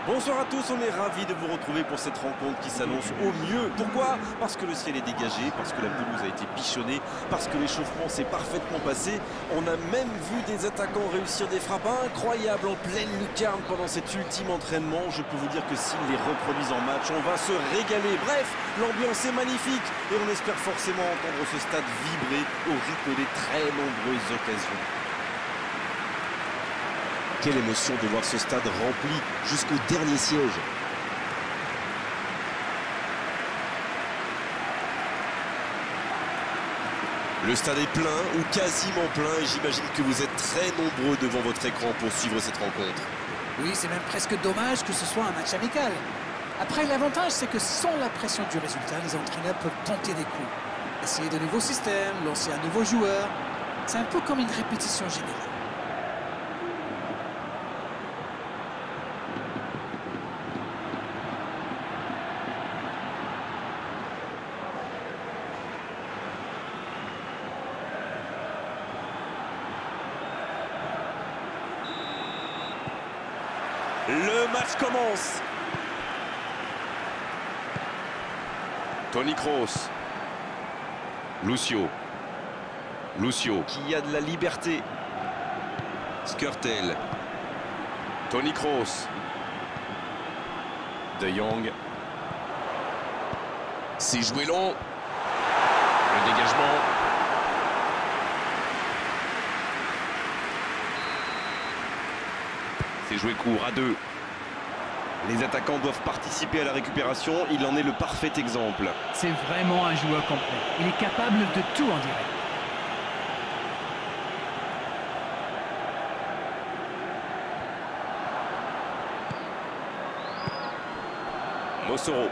Bonsoir à tous, on est ravis de vous retrouver pour cette rencontre qui s'annonce au mieux. Pourquoi? Parce que le ciel est dégagé, parce que la pelouse a été bichonnée, parce que l'échauffement s'est parfaitement passé. On a même vu des attaquants réussir des frappes incroyables en pleine lucarne pendant cet ultime entraînement. Je peux vous dire que s'ils les reproduisent en match, on va se régaler. Bref, l'ambiance est magnifique et on espère forcément entendre ce stade vibrer au rythme des très nombreuses occasions. Quelle émotion de voir ce stade rempli jusqu'au dernier siège. Le stade est plein ou quasiment plein et j'imagine que vous êtes très nombreux devant votre écran pour suivre cette rencontre. Oui, c'est même presque dommage que ce soit un match amical. Après, l'avantage, c'est que sans la pression du résultat, les entraîneurs peuvent tenter des coups. Essayer de nouveaux systèmes, lancer un nouveau joueur. C'est un peu comme une répétition générale. Le match commence. Toni Kroos. Lucio. Qui a de la liberté. Skrtel. Toni Kroos. De Jong. C'est joué long. Le dégagement. C'est joué court à deux. Les attaquants doivent participer à la récupération. Il en est le parfait exemple. C'est vraiment un joueur complet. Il est capable de tout en direct. Mossoro.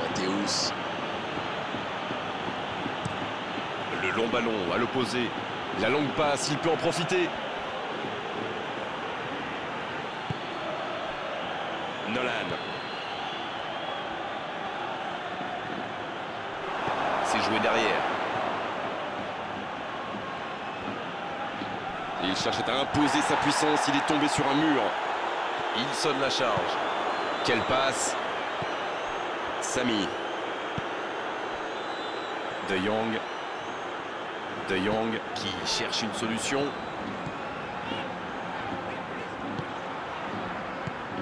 Mathéus. Le long ballon à l'opposé. La longue passe, il peut en profiter. Nolan. C'est joué derrière. Il cherchait à imposer sa puissance, il est tombé sur un mur. Il sonne la charge. Quelle passe. Samy. De Jong. De Jong qui cherche une solution.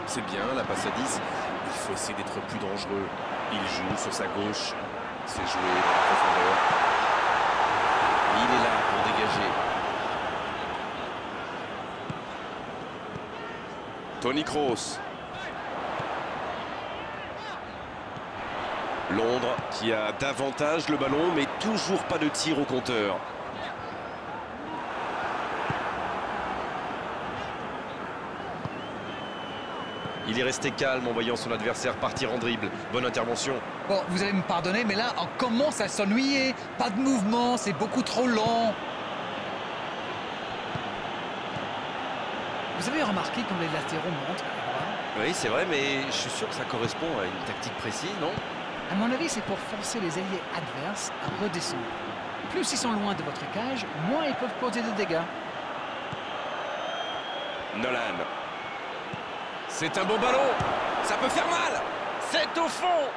C'est bien la passe à 10. Il faut essayer d'être plus dangereux. Il joue sur sa gauche. C'est joué dans la profondeur. Il est là pour dégager. Toni Kroos. Londres qui a davantage le ballon, mais toujours pas de tir au compteur. Il est resté calme en voyant son adversaire partir en dribble. Bonne intervention. Bon, vous allez me pardonner, mais là, on commence à s'ennuyer. Pas de mouvement, c'est beaucoup trop lent. Vous avez remarqué quand les latéraux montent? Oui, c'est vrai, mais je suis sûr que ça correspond à une tactique précise, non? À mon avis, c'est pour forcer les alliés adverses à redescendre. Plus ils sont loin de votre cage, moins ils peuvent causer de dégâts. Nolan. C'est un bon ballon. Ça peut faire mal. C'est au fond.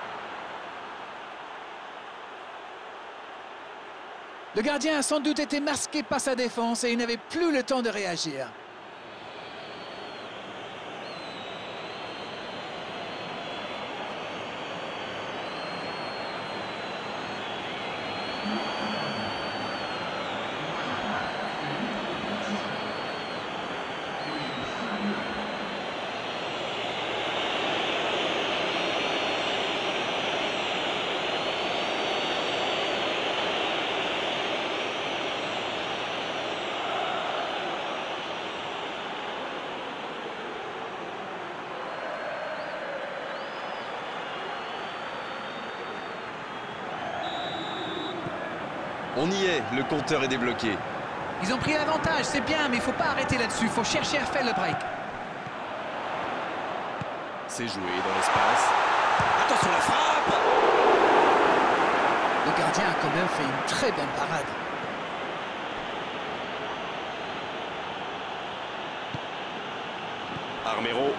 Le gardien a sans doute été masqué par sa défense et il n'avait plus le temps de réagir. On y est, le compteur est débloqué. Ils ont pris l'avantage, c'est bien, mais il ne faut pas arrêter là-dessus. Il faut chercher à faire le break. C'est joué dans l'espace. Attention la frappe! Le gardien a quand même fait une très bonne parade. Armero.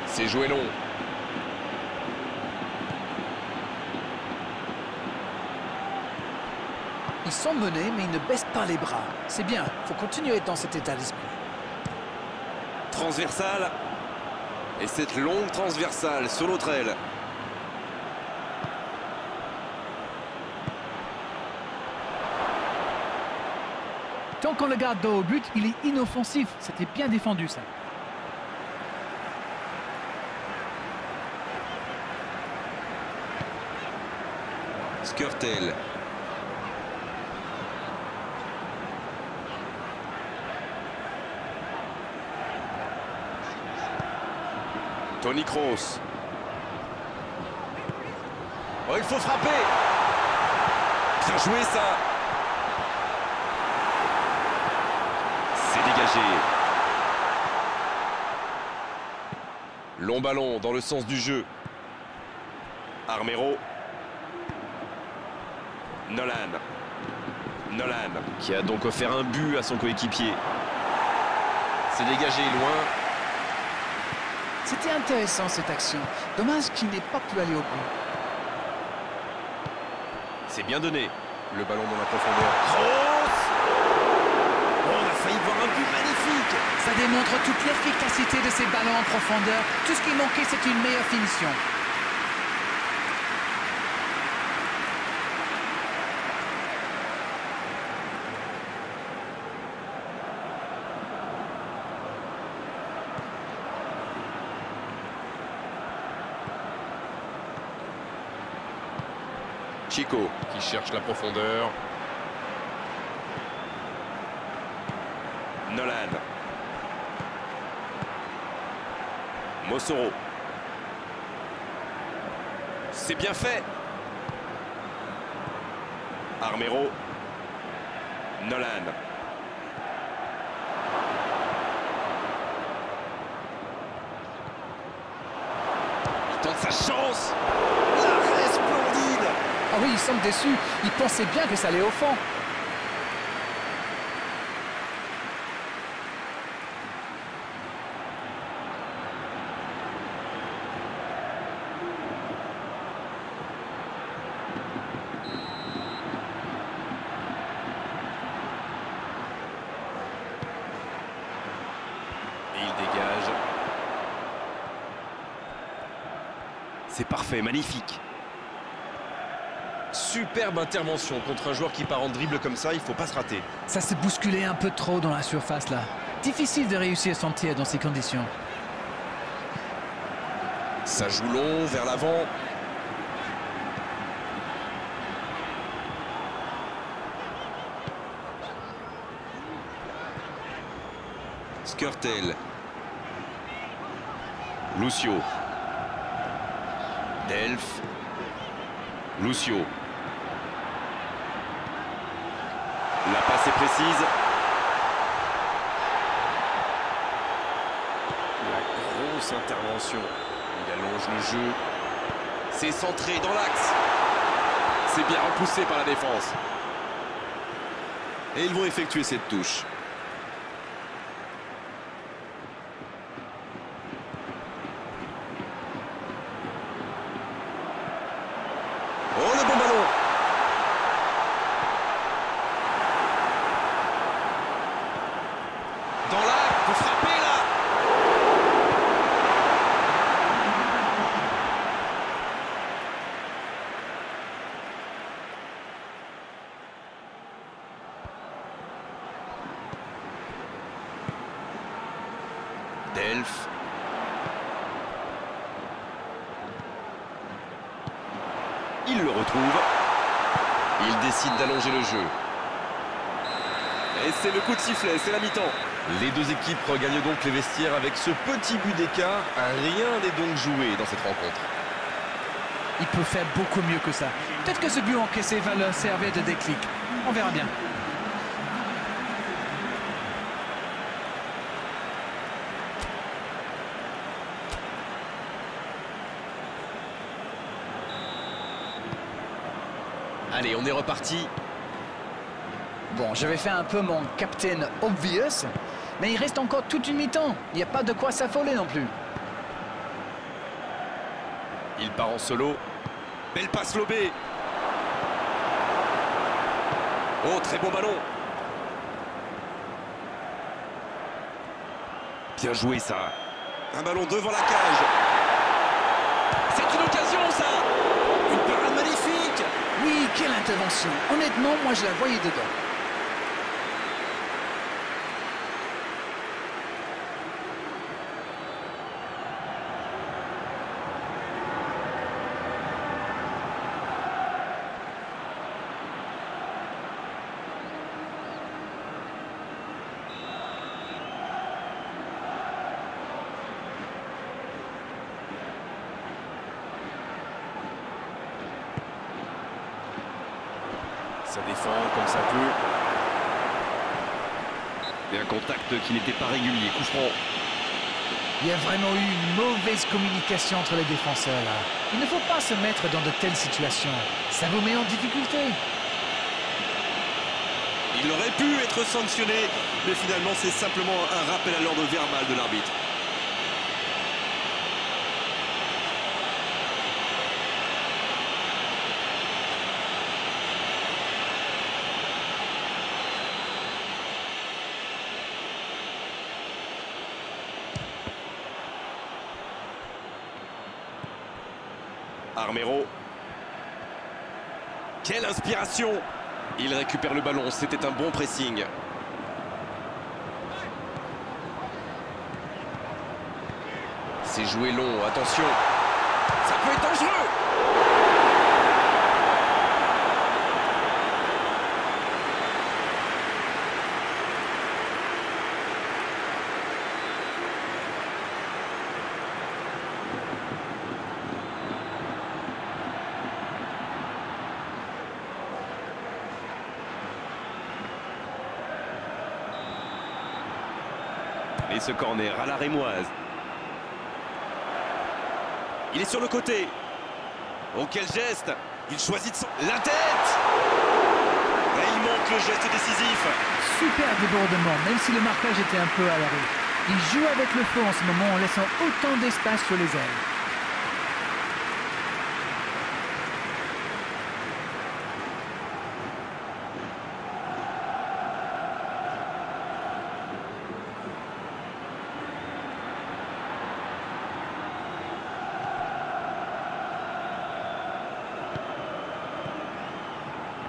C'est joué long. Ils sont menés, mais ils ne baissent pas les bras. C'est bien, il faut continuer dans cet état d'esprit. Transversale. Et cette longue transversale sur l'autre aile. Tant qu'on le garde dos au but, il est inoffensif. C'était bien défendu, ça. Skrtel. Toni Kroos. Oh, il faut frapper. Bien joué, ça. C'est dégagé. Long ballon dans le sens du jeu. Armero. Nolan. Nolan qui a donc offert un but à son coéquipier. C'est dégagé loin. C'était intéressant cette action. Dommage qu'il n'ait pas pu aller au bout. C'est bien donné. Le ballon dans la profondeur. Kroos. Oh, on a failli voir un but magnifique. Ça démontre toute l'efficacité de ces ballons en profondeur. Tout ce qui manquait, c'est une meilleure finition. Chico qui cherche la profondeur. Nolan. Mossoro. C'est bien fait. Armero. Nolan. Il tente sa chance. L'arrêt splendide. Ah oui, ils semblent déçus. Ils pensaient bien que ça allait au fond. Et il dégage. C'est parfait, magnifique. Superbe intervention contre un joueur qui part en dribble comme ça, il faut pas se rater. Ça s'est bousculé un peu trop dans la surface, là. Difficile de réussir son tir dans ces conditions. Ça joue long, vers l'avant. Skrtel. Lucio. Delph. Lucio. La passe est précise. La grosse intervention. Il allonge le jeu. C'est centré dans l'axe. C'est bien repoussé par la défense. Et ils vont effectuer cette touche. Oh, le bon ballon. Dans l'axe, faut frapper là. Delph. Il le retrouve. Il décide d'allonger le jeu. Et c'est le coup de sifflet, c'est la mi-temps. Les deux équipes regagnent donc les vestiaires avec ce petit but d'écart. Rien n'est donc joué dans cette rencontre. Il peut faire beaucoup mieux que ça. Peut-être que ce but encaissé va leur servir de déclic. On verra bien. Allez, on est reparti. Bon, j'avais fait un peu mon Captain Obvious, Mais il reste encore toute une mi-temps. Il n'y a pas de quoi s'affoler non plus. Il part en solo. Belle passe lobée. Oh, très bon ballon. Bien joué ça. Un ballon devant la cage. C'est une occasion ça. Une parade magnifique. Oui, quelle intervention. Honnêtement, moi je la voyais dedans. Ça défend comme ça peut. Et un contact qui n'était pas régulier. Coup franc. Il y a vraiment eu une mauvaise communication entre les défenseurs là. Il ne faut pas se mettre dans de telles situations. Ça vous met en difficulté. Il aurait pu être sanctionné, mais finalement c'est simplement un rappel à l'ordre verbal de l'arbitre. Armero. Quelle inspiration! Il récupère le ballon, c'était un bon pressing. C'est joué long, attention. Ça peut être dangereux! Et ce corner à la rémoise. Il est sur le côté. Oh, quel geste! Il choisit de la tête! Et il manque le geste décisif. Super débordement, même si le marquage était un peu à l'arrêt. Il joue avec le feu en ce moment en laissant autant d'espace sur les ailes.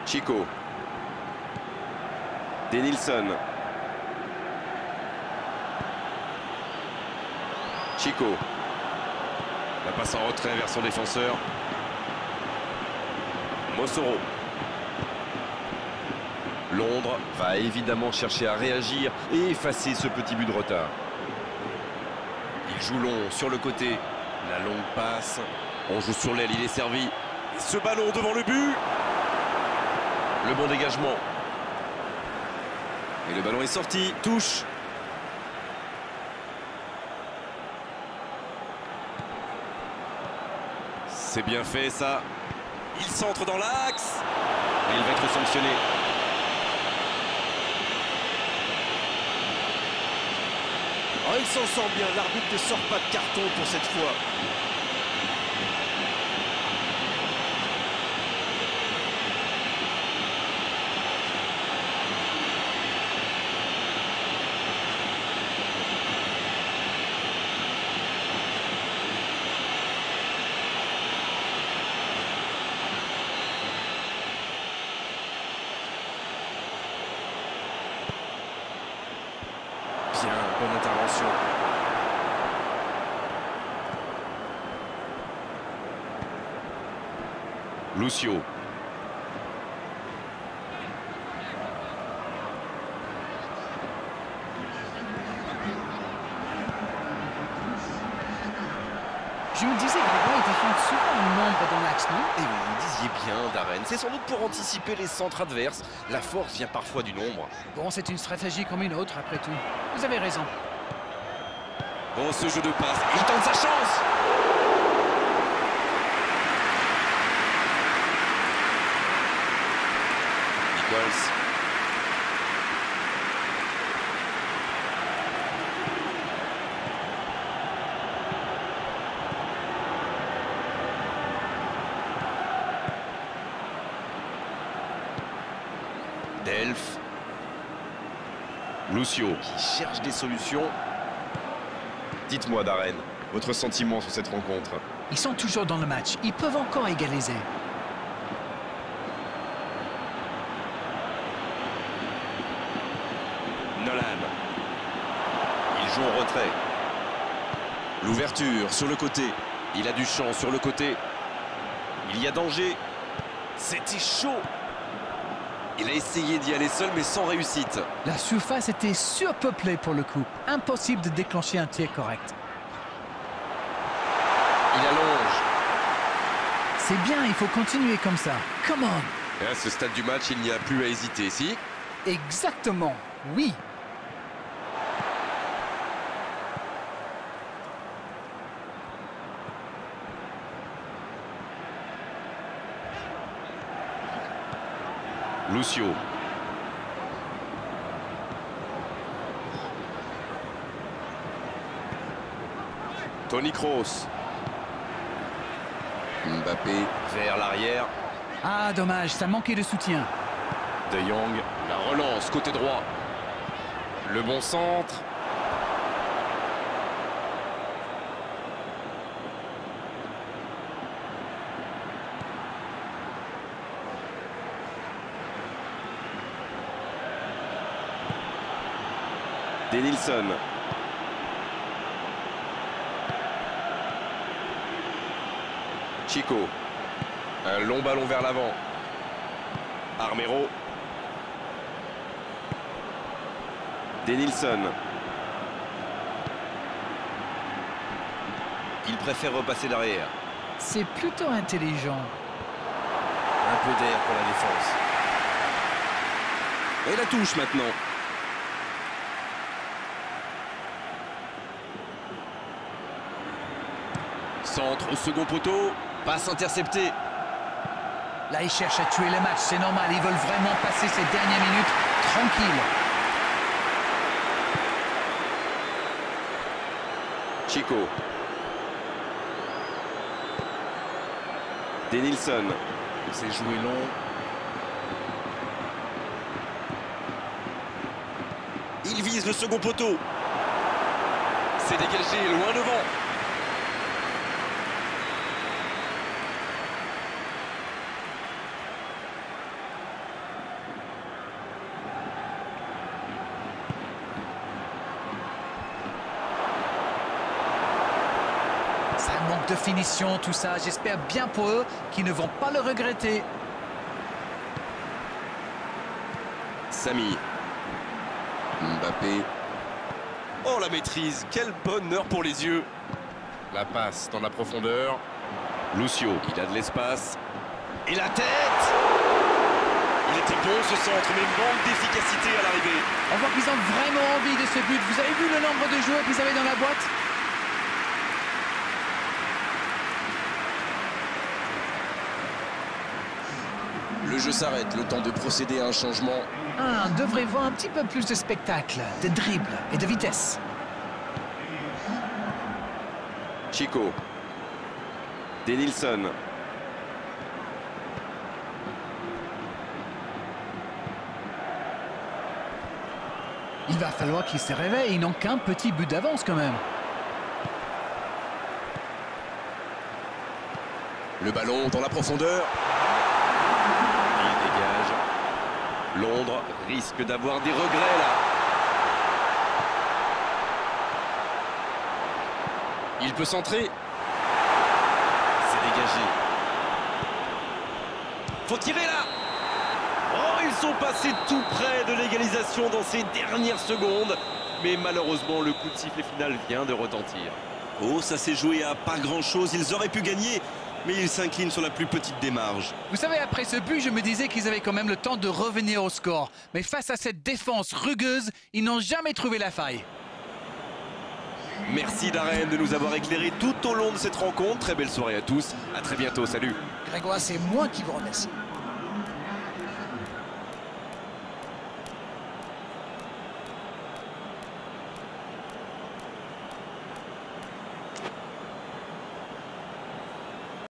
Chico. Denilson. Chico. La passe en retrait vers son défenseur. Mossoro. Londres va évidemment chercher à réagir et effacer ce petit but de retard. Il joue long sur le côté. La longue passe. On joue sur l'aile, il est servi. Et ce ballon devant le but. Le bon dégagement. Et le ballon est sorti. Touche. C'est bien fait ça. Il centre dans l'axe. Et il va être sanctionné. Oh, il s'en sort bien. L'arbitre ne sort pas de carton pour cette fois. Bien, bonne intervention. Lucio. Je me disais que les gars, ils défendent souvent un nombre dans l'axe, non? Et oui, vous disiez bien, Darren. C'est sans doute pour anticiper les centres adverses. La force vient parfois du nombre. Bon, c'est une stratégie comme une autre, après tout. Vous avez raison. Bon, ce jeu de passe, il tente sa chance. Nichols. Delph. Lucio qui cherche des solutions. Dites-moi, Darren, votre sentiment sur cette rencontre? Ils sont toujours dans le match. Ils peuvent encore égaliser. Nolan. Il joue en retrait. L'ouverture sur le côté. Il a du champ sur le côté. Il y a danger. C'était chaud. Il a essayé d'y aller seul, mais sans réussite. La surface était surpeuplée pour le coup. Impossible de déclencher un tir correct. Il allonge. C'est bien, il faut continuer comme ça. Come on! Et à ce stade du match, il n'y a plus à hésiter, si? Exactement, oui. Lucio. Toni Kroos. Mbappé vers l'arrière. Ah, dommage, ça manquait de soutien. De Jong. La relance côté droit. Le bon centre. Denilson. Chico. Un long ballon vers l'avant. Armero. Denilson. Il préfère repasser derrière. C'est plutôt intelligent. Un peu d'air pour la défense. Et la touche maintenant. Centre au second poteau. Passe interceptée. Là, ils cherchent à tuer le match, c'est normal. Ils veulent vraiment passer ces dernières minutes tranquilles. Chico. Denilson. C'est joué long. Il vise le second poteau. C'est dégagé loin devant. Ça manque de finition, tout ça. J'espère bien pour eux qu'ils ne vont pas le regretter. Samy. Mbappé. Oh, la maîtrise. Quel bonheur pour les yeux. La passe dans la profondeur. Lucio, il a de l'espace. Et la tête. Il était bon ce centre, mais manque d'efficacité à l'arrivée. On voit qu'ils ont vraiment envie de ce but. Vous avez vu le nombre de joueurs qu'ils avaient dans la boîte? Le jeu s'arrête, le temps de procéder à un changement. On devrait voir un petit peu plus de spectacle, de dribble et de vitesse. Chico. Denilson. Il va falloir qu'ils se réveillent. Ils n'ont qu'un petit but d'avance quand même. Le ballon dans la profondeur. Il dégage. Londres risque d'avoir des regrets là. Il peut centrer. C'est dégagé. Faut tirer là. Oh, ils sont passés tout près de l'égalisation dans ces dernières secondes. Mais malheureusement, le coup de sifflet final vient de retentir. Oh, ça s'est joué à pas grand-chose. Ils auraient pu gagner, mais ils s'inclinent sur la plus petite des marges. Vous savez, après ce but, je me disais qu'ils avaient quand même le temps de revenir au score. Mais face à cette défense rugueuse, ils n'ont jamais trouvé la faille. Merci Darren de nous avoir éclairé tout au long de cette rencontre. Très belle soirée à tous. À très bientôt. Salut. Grégoire, c'est moi qui vous remercie.